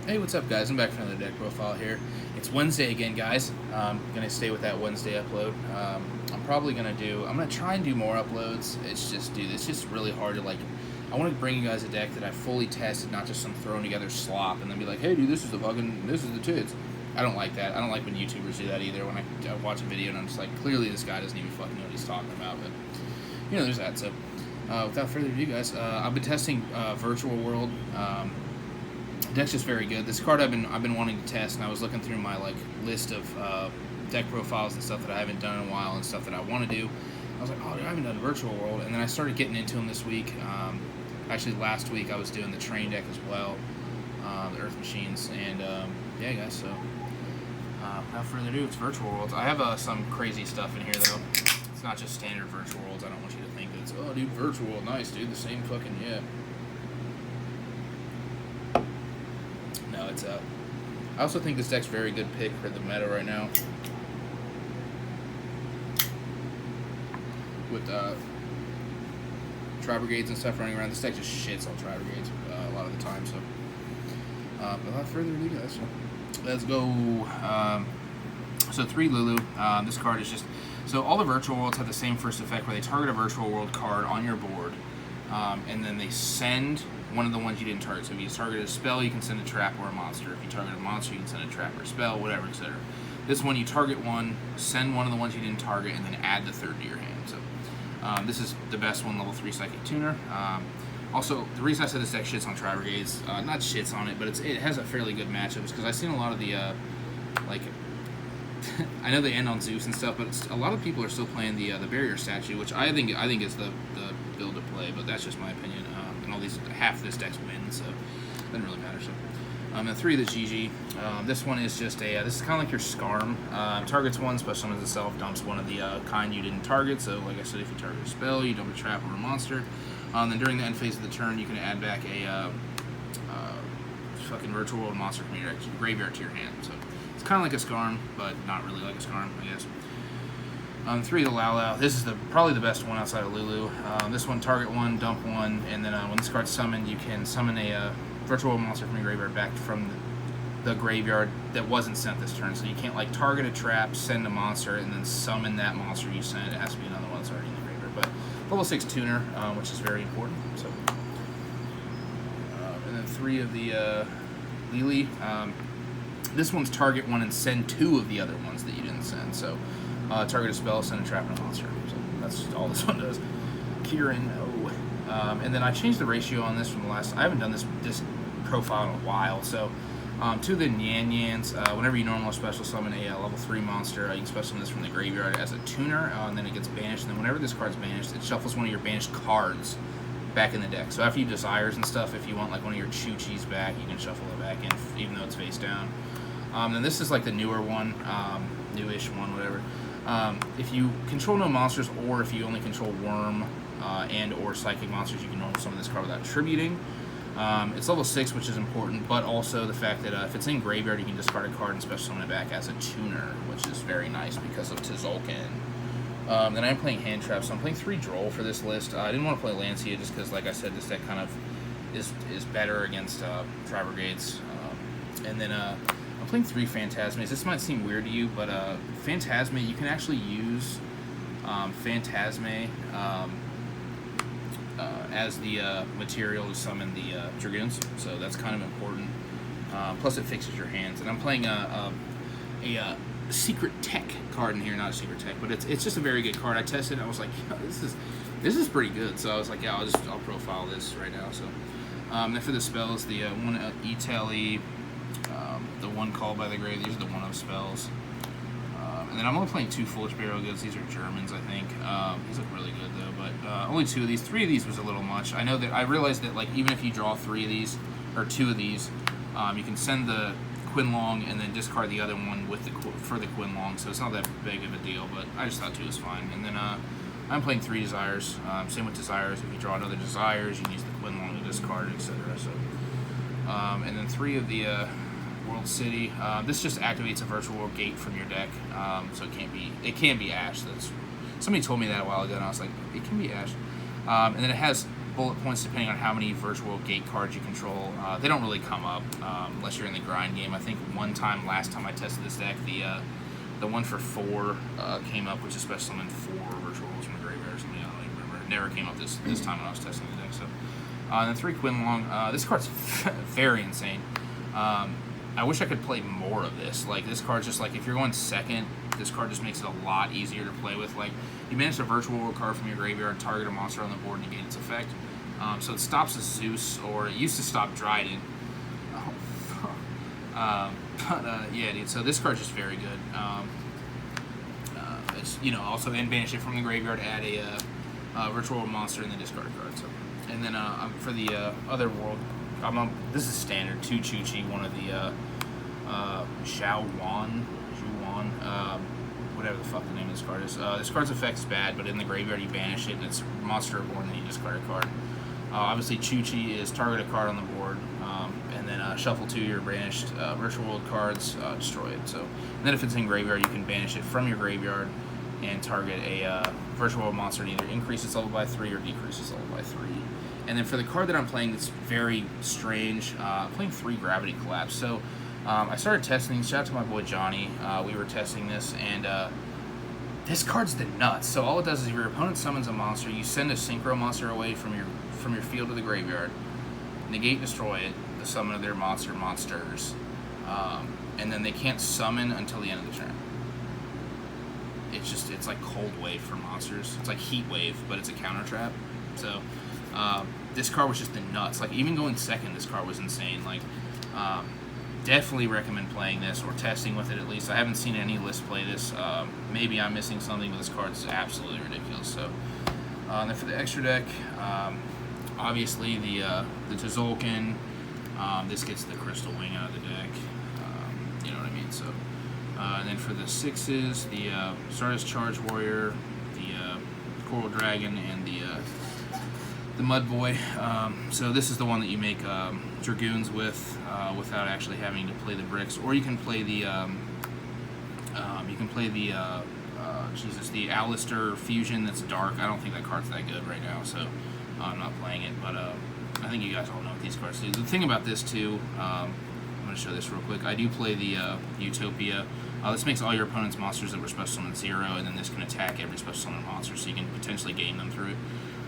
Hey, what's up, guys? I'm back for another deck profile here. It's Wednesday again, guys. I'm gonna stay with that Wednesday upload. I'm gonna try and do more uploads. It's just really hard to I want to bring you guys a deck that I fully tested, not just some thrown together slop, and then be like, hey, dude, this is the tits. I don't like that. I don't like when YouTubers do that either. When I watch a video and I'm just like, clearly this guy doesn't even fucking know what he's talking about. But there's that. So, without further ado, guys, I've been testing Virtual World. Deck's just very good. This card I've been wanting to test, and I was looking through my list of deck profiles and stuff that I haven't done in a while and stuff that I want to do. I was like, oh, dude, I haven't done Virtual World, and then I started getting into them this week. Actually, last week I was doing the train deck as well, the Earth Machines, and yeah, guys. So without further ado, it's Virtual Worlds. I have some crazy stuff in here though. It's not just standard Virtual Worlds. I don't want you to think that it's, oh, dude, Virtual World, nice, dude, the same fucking, yeah. I also think this deck's a very good pick for the meta right now. With Tri Brigades and stuff running around, this deck just shits on Tri Brigades a lot of the time. So, without further ado, guys, let's go. So 3 Lulu. This card is just so all the Virtual Worlds have the same first effect where they target a Virtual World card on your board, and then they send one of the ones you didn't target. So if you target a spell, you can send a trap or a monster. If you target a monster, you can send a trap or a spell, whatever, etc. This one, you target one, send one of the ones you didn't target, and then add the third to your hand. So this is the best one, level 3 Psychic Tuner. Also, the reason I said this deck shits on Tri Brigades, not shits on it, but it has a fairly good matchups, because I've seen a lot of the, I know they end on Zeus and stuff, but a lot of people are still playing the Barrier Statue, which I think is the build to play, but that's just my opinion. And all these, half of this deck's wins, so it doesn't really matter. So, the 3 of the Giga. This one is just this is kind of like your Scarm. Targets one, special summons itself, dumps one of the kind you didn't target. So, like I said, if you target a spell, you dump a trap or a monster. Then during the end phase of the turn, you can add back a fucking Virtual World monster from your graveyard to your hand. So, it's kind of like a Scarm, but not really like a Scarm, I guess. 3 of the Lao. This is probably the best one outside of Lulu. This one, target one, dump one, and then when this card's summoned, you can summon a Virtual monster from your graveyard back from the graveyard that wasn't sent this turn. So you can't target a trap, send a monster, and then summon that monster you sent. It has to be another one that's already in the graveyard. But level 6 tuner, which is very important. So, and then 3 of the Lily. This one's target one and send 2 of the other ones that you didn't send. So. Target a spell, send a trap, and a monster. So that's all this one does. Kieran, and then I changed the ratio on this from the last. I haven't done this profile in a while. So 2 of the Nyan Nyans. Whenever you normal special summon a level 3 monster, you can special summon this from the graveyard as a tuner, and then it gets banished. And then whenever this card's banished, it shuffles one of your banished cards back in the deck. So after you desires and stuff, if you want one of your Choo-Chees back, you can shuffle it back in, even though it's face down. And this is the newer one, newish one, whatever. If you control no monsters, or if you only control Worm and or Psychic monsters, you can normal summon this card without tributing. It's level 6, which is important, but also the fact that if it's in graveyard, you can discard a card and special summon it back as a tuner, which is very nice because of Tzolk'in. Then I'm playing Hand Trap, so I'm playing 3 Droll for this list. I didn't want to play Lancia just because, like I said, this deck kind of is better against Tri Brigades. And then I'm playing 3 Phantasmes. This might seem weird to you, but Phantasme, you can actually use Phantasme as the material to summon the Dragoons, so that's kind of important. Plus, it fixes your hands. And I'm playing a secret tech card in here, not a secret tech, but it's just a very good card. I tested it, I was like, yeah, this is pretty good. So I was like, yeah, I'll profile this right now. So then for the spells, the one Itali. The one called by the grave, these are the 1-of spells. And then I'm only playing 2 Foolish Burial Goods. These are Germans, I think. These look really good, though. But only 2 of these. 3 of these was a little much. I know that I realized that, even if you draw 3 of these, or 2 of these, you can send the Quinlong and then discard the other one for the Quinlong. So it's not that big of a deal, but I just thought 2 was fine. And then I'm playing 3 Desires. Same with Desires. If you draw another Desires, you can use the Quinlong to discard, etc. So, and then 3 of the World City. This just activates a Virtual World gate from your deck, so it can be Ash. Somebody told me that a while ago, and I was like, it can be Ash. And then it has bullet points depending on how many virtual gate cards you control. They don't really come up unless you're in the grind game. I think last time I tested this deck, the one for 4 came up, which is special summon 4 virtuals from the graveyard or something. I don't even remember. It never came up this time when I was testing the deck. So, and then 3 Quinlong. This card's very insane. I wish I could play more of this. Like, this card's just like, if you're going second, this card just makes it a lot easier to play with. Like, you manage a virtual world card from your graveyard, target a monster on the board, and negate its effect. So it stops a Zeus, or it used to stop Dryden. Yeah, dude. So this card's just very good. It's, you know, also then banish it from the graveyard, add a virtual monster, and then discard a card. So, and then for the other world, this is standard 2 Chu-Chi, one of the Zhuan, whatever the fuck the name of this card is. This card's effect is bad, but in the graveyard you banish it, and it's monster reborn, and you discard a card. Obviously, Chu-Chi is target a card on the board, and then shuffle 2 your banished virtual world cards, destroy it. So, and then if it's in graveyard, you can banish it from your graveyard and target a virtual world monster and either increase its level by 3 or decrease its level by 3. And then for the card that I'm playing that's very strange, I'm playing 3 Gravity Collapse. So I started testing these. Shout out to my boy Johnny. We were testing this, and this card's the nuts. So all it does is if your opponent summons a monster, you send a synchro monster away from your field to the graveyard, negate, destroy it, the summon of their monsters, and then they can't summon until the end of the turn. It's like Cold Wave for monsters. It's like Heat Wave, but it's a counter trap. So this card was just the nuts. Like, even going second, this card was insane. Like, definitely recommend playing this or testing with it at least. I haven't seen any list play this. Maybe I'm missing something, but this card is absolutely ridiculous. So, and then for the extra deck, obviously the Tzolk'in. This gets the Crystal Wing out of the deck. You know what I mean? So, and then for the 6s, the Stardust Charge Warrior, the Coral Dragon, and the Mud Boy. So this is the one that you make Dragoons with without actually having to play the bricks, or you can play the the Alistair Fusion that's dark. I don't think that card's that good right now, so I'm not playing it. But I think you guys all know what these cards do. The thing about this too, I'm going to show this real quick. I do play the Utopia. This makes all your opponent's monsters that were special summoned 0, and then this can attack every special summoned monster, so you can potentially game them through it.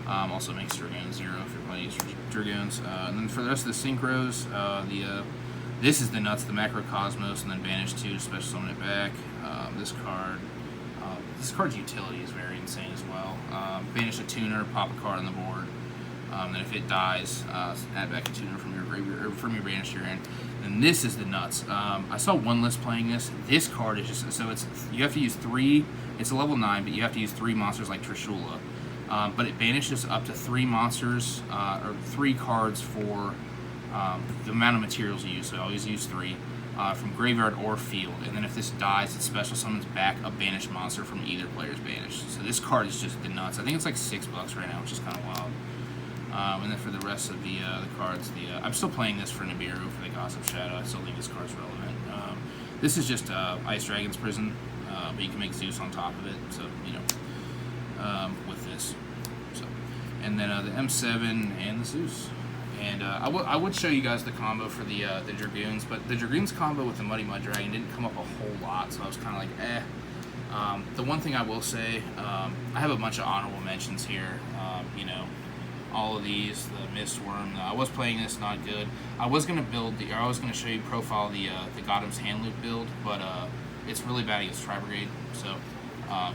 Also makes Dragoon 0 if you're playing Dragoons. And then for the rest of the synchros, this is the nuts, the Macrocosmos, and then banish 2 to special summon it back. This card's utility is very insane as well. Banish a tuner, pop a card on the board. Then if it dies, add back a tuner from your graveyard or from your banish you're in. And this is the nuts. I saw one list playing this. This card is just so you have to use 3. It's a level 9, but you have to use 3 monsters like Trishula. But it banishes up to 3 monsters or 3 cards for the amount of materials you use. So I always use 3 from graveyard or field. And then if this dies, it special summons back a banished monster from either player's banished. So this card is just the nuts. I think it's like $6 right now, which is kind of wild. And then for the rest of the cards, I'm still playing this for Nibiru for the Gossip Shadow. I still think this card's relevant. This is just Ice Dragon's Prison, but you can make Zeus on top of it. So you know, with this. So, and then the M7 and the Zeus. And I would show you guys the combo for the Dragoons, but the Dragoons combo with the Muddy Mud Dragon didn't come up a whole lot, so I was kind of like, eh. The one thing I will say, I have a bunch of honorable mentions here. You know, all of these, the Mistworm. I was playing this, not good. I was gonna show you profile the Gotham's Hand Loop build, but it's really bad against Tri-Brigade. So.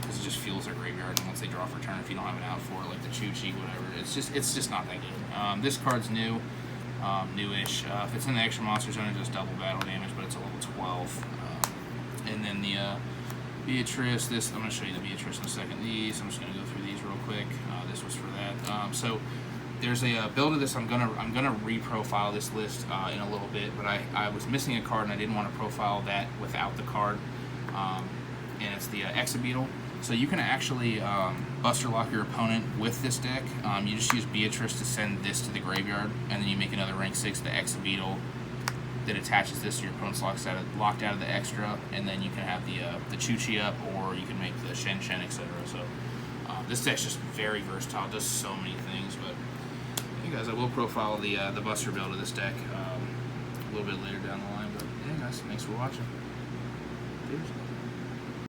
Because it just fuels their graveyard, and once they draw for turn, if you don't have an out for it, like the Chu-Chi, whatever, it's just not that good. This card's new, newish. If it's in the extra monster zone, it does double battle damage, but it's a level 12. And then the Beatrice. I'm going to show you the Beatrice in a second. I'm just going to go through these real quick. This was for that. So there's a build of this. I'm gonna reprofile this list in a little bit, but I was missing a card, and I didn't want to profile that without the card. And it's the Exabeetle. So you can actually Buster Lock your opponent with this deck. You just use Beatrice to send this to the graveyard, and then you make another rank 6, the Exabeetle, that attaches this to your opponent's locked out of the extra, and then you can have the Chu-Chi up, or you can make the Shen, etc. So this deck's just very versatile, does so many things. But Hey guys, I will profile the Buster build of this deck a little bit later down the line. But yeah, guys, thanks for watching. Cheers.